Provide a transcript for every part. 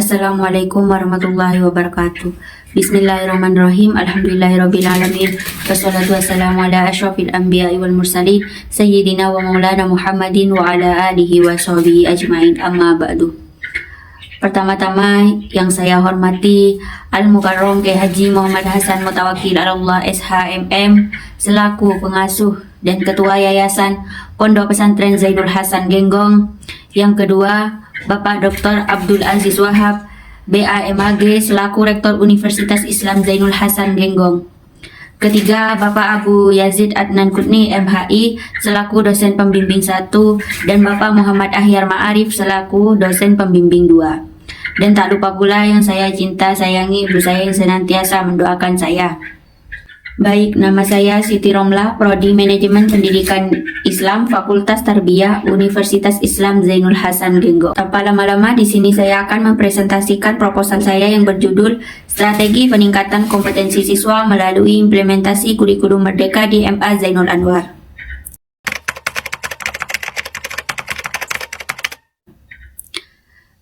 Assalamualaikum warahmatullahi wabarakatuh. Bismillahirrahmanirrahim. Alhamdulillahirabbil alamin. Wassalatu wassalamu ala asyrafil anbiya'i wal mursalin sayyidina wa maulana Muhammadin wa ala alihi wa sahbihi ajmain. Amma ba'du. Pertama-tama yang saya hormati Al-Mukarram Kiai Haji Muhammad Hasan Mutawakil Allah SHMM selaku pengasuh dan ketua Yayasan Pondok Pesantren Zainul Hasan Genggong. Yang kedua, Bapak Dr. Abdul Aziz Wahab BAMAG selaku Rektor Universitas Islam Zainul Hasan Genggong. Ketiga, Bapak Abu Yazid Adnan Kutni MHI selaku dosen pembimbing 1 dan Bapak Muhammad Ahyar Ma'arif selaku dosen pembimbing 2. Dan tak lupa pula yang saya cinta sayangi ibu saya yang senantiasa mendoakan saya. Baik, nama saya Siti Romlah, Prodi Manajemen Pendidikan Islam, Fakultas Tarbiyah, Universitas Islam Zainul Hasan Genggong. Tanpa lama-lama, di sini saya akan mempresentasikan proposal saya yang berjudul Strategi Peningkatan Kompetensi Siswa Melalui Implementasi Kurikulum Merdeka di MA Zainul Anwar.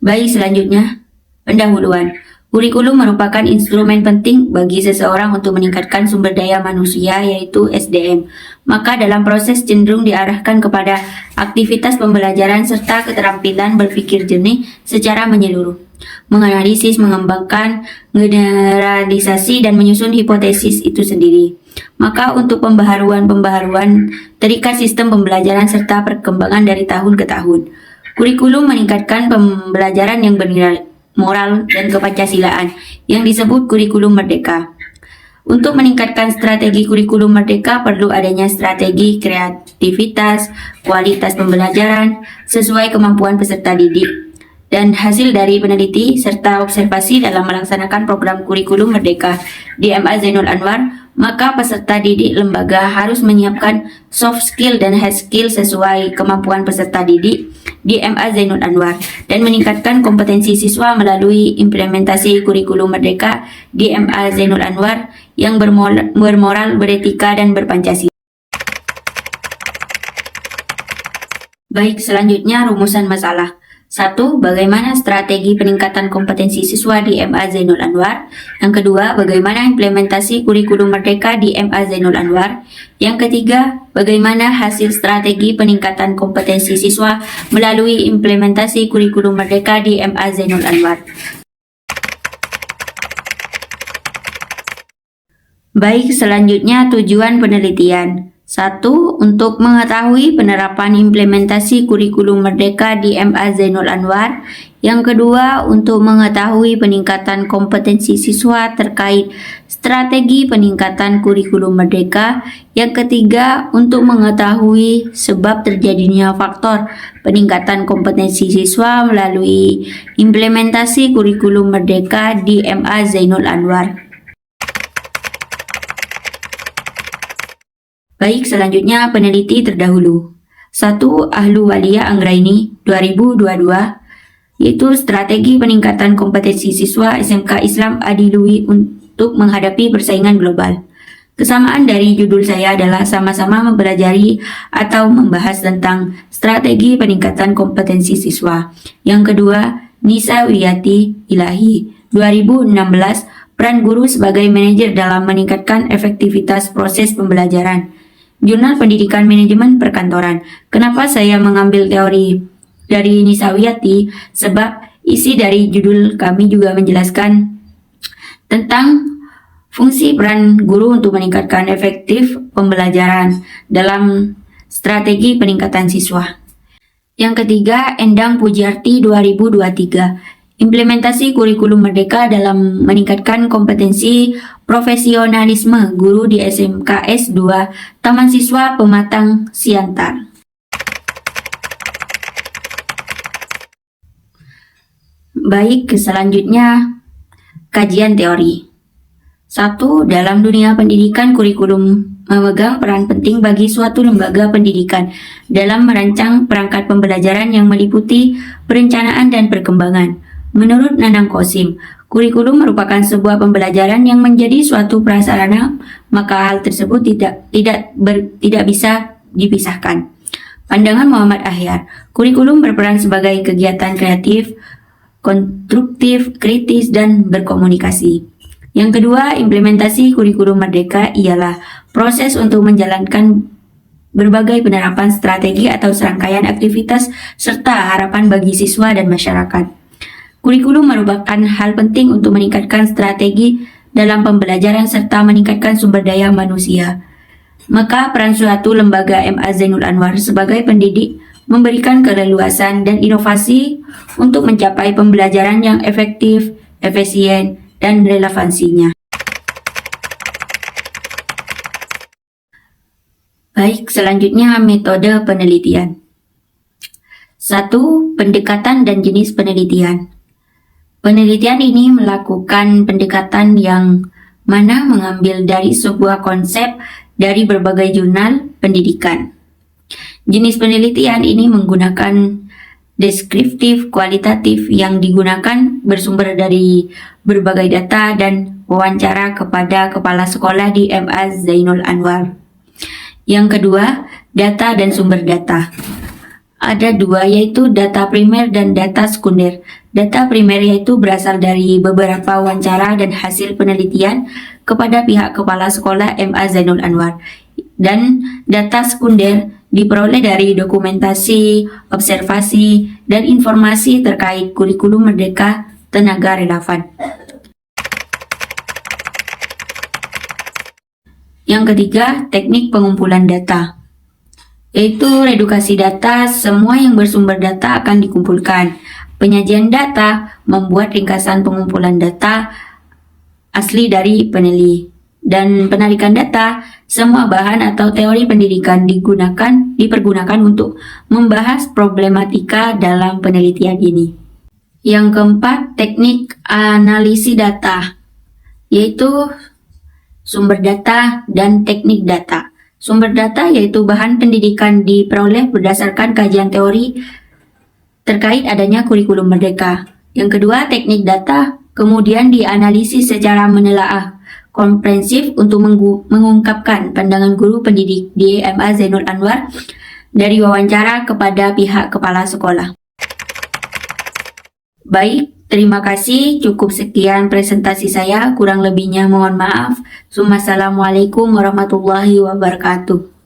Baik, selanjutnya, pendahuluan. Kurikulum merupakan instrumen penting bagi seseorang untuk meningkatkan sumber daya manusia, yaitu SDM. Maka dalam proses cenderung diarahkan kepada aktivitas pembelajaran serta keterampilan berpikir jernih secara menyeluruh, menganalisis, mengembangkan, generalisasi, dan menyusun hipotesis itu sendiri. Maka untuk pembaharuan terikat sistem pembelajaran serta perkembangan dari tahun ke tahun. Kurikulum meningkatkan pembelajaran yang bernilai moral dan kepancasilaan yang disebut kurikulum merdeka. Untuk meningkatkan strategi kurikulum merdeka perlu adanya strategi kreativitas, kualitas pembelajaran sesuai kemampuan peserta didik, dan hasil dari peneliti serta observasi dalam melaksanakan program kurikulum merdeka di MA Zainul Anwar, maka peserta didik lembaga harus menyiapkan soft skill dan hard skill sesuai kemampuan peserta didik di MA Zainul Anwar dan meningkatkan kompetensi siswa melalui implementasi kurikulum merdeka di MA Zainul Anwar yang bermoral, beretika, dan berpancasila. Baik, selanjutnya rumusan masalah. 1. Bagaimana strategi peningkatan kompetensi siswa di MA Zainul Anwar? Yang kedua, bagaimana implementasi kurikulum merdeka di MA Zainul Anwar? Yang ketiga, bagaimana hasil strategi peningkatan kompetensi siswa melalui implementasi kurikulum merdeka di MA Zainul Anwar? Baik, selanjutnya tujuan penelitian. 1. Untuk mengetahui penerapan implementasi kurikulum merdeka di MA Zainul Anwar. Yang kedua, untuk mengetahui peningkatan kompetensi siswa terkait strategi peningkatan kurikulum merdeka. Yang ketiga, untuk mengetahui sebab terjadinya faktor peningkatan kompetensi siswa melalui implementasi kurikulum merdeka di MA Zainul Anwar. Baik, selanjutnya peneliti terdahulu. 1. Ahluwalia Anggraini 2022, yaitu strategi peningkatan kompetensi siswa SMK Islam Adilui untuk menghadapi persaingan global. Kesamaan dari judul saya adalah sama-sama mempelajari atau membahas tentang strategi peningkatan kompetensi siswa. Yang kedua, Nisa Wiyati Ilahi 2016, peran guru sebagai manajer dalam meningkatkan efektivitas proses pembelajaran. Jurnal Pendidikan Manajemen Perkantoran. Kenapa saya mengambil teori dari Nisa Wiyati? Sebab isi dari judul kami juga menjelaskan tentang fungsi peran guru untuk meningkatkan efektif pembelajaran dalam strategi peningkatan siswa. Yang ketiga, Endang Pujiarti 2023. Implementasi kurikulum merdeka dalam meningkatkan kompetensi profesionalisme guru di SMKS 2 Taman Siswa Pematang Siantar. Baik, selanjutnya kajian teori. 1. Dalam dunia pendidikan, kurikulum memegang peran penting bagi suatu lembaga pendidikan dalam merancang perangkat pembelajaran yang meliputi perencanaan dan perkembangan. Menurut Nanang Qasim, kurikulum merupakan sebuah pembelajaran yang menjadi suatu prasarana, maka hal tersebut tidak bisa dipisahkan. Pandangan Muhammad Ahyar, kurikulum berperan sebagai kegiatan kreatif konstruktif, kritis, dan berkomunikasi. Yang kedua, implementasi kurikulum merdeka ialah proses untuk menjalankan berbagai penerapan strategi atau serangkaian aktivitas serta harapan bagi siswa dan masyarakat. Kurikulum merupakan hal penting untuk meningkatkan strategi dalam pembelajaran serta meningkatkan sumber daya manusia. Maka peran suatu lembaga MA Zainul Anwar sebagai pendidik memberikan keleluasan dan inovasi untuk mencapai pembelajaran yang efektif, efisien, dan relevansinya. Baik, selanjutnya metode penelitian. 1. Pendekatan dan jenis penelitian. Penelitian ini melakukan pendekatan yang mana mengambil dari sebuah konsep dari berbagai jurnal pendidikan. Jenis penelitian ini menggunakan deskriptif, kualitatif yang digunakan bersumber dari berbagai data dan wawancara kepada kepala sekolah di MA Zainul Anwar. Yang kedua, data dan sumber data. Ada dua, yaitu data primer dan data sekunder. Data primer yaitu berasal dari beberapa wawancara dan hasil penelitian kepada pihak kepala sekolah MA Zainul Anwar. Dan data sekunder diperoleh dari dokumentasi, observasi, dan informasi terkait kurikulum merdeka tenaga relevan. Yang ketiga, teknik pengumpulan data, yaitu redukasi data. Semua yang bersumber data akan dikumpulkan. Penyajian data membuat ringkasan pengumpulan data asli dari peneliti. Dan penarikan data, semua bahan atau teori pendidikan dipergunakan untuk membahas problematika dalam penelitian ini. Yang keempat, teknik analisis data, yaitu sumber data dan teknik data. Sumber data yaitu bahan pendidikan diperoleh berdasarkan kajian teori terkait adanya kurikulum merdeka. Yang kedua, teknik data kemudian dianalisis secara menelaah komprehensif untuk mengungkapkan pandangan guru pendidik di MA Zainul Anwar dari wawancara kepada pihak kepala sekolah. Baik, terima kasih. Cukup sekian presentasi saya. Kurang lebihnya mohon maaf. Assalamualaikum warahmatullahi wabarakatuh.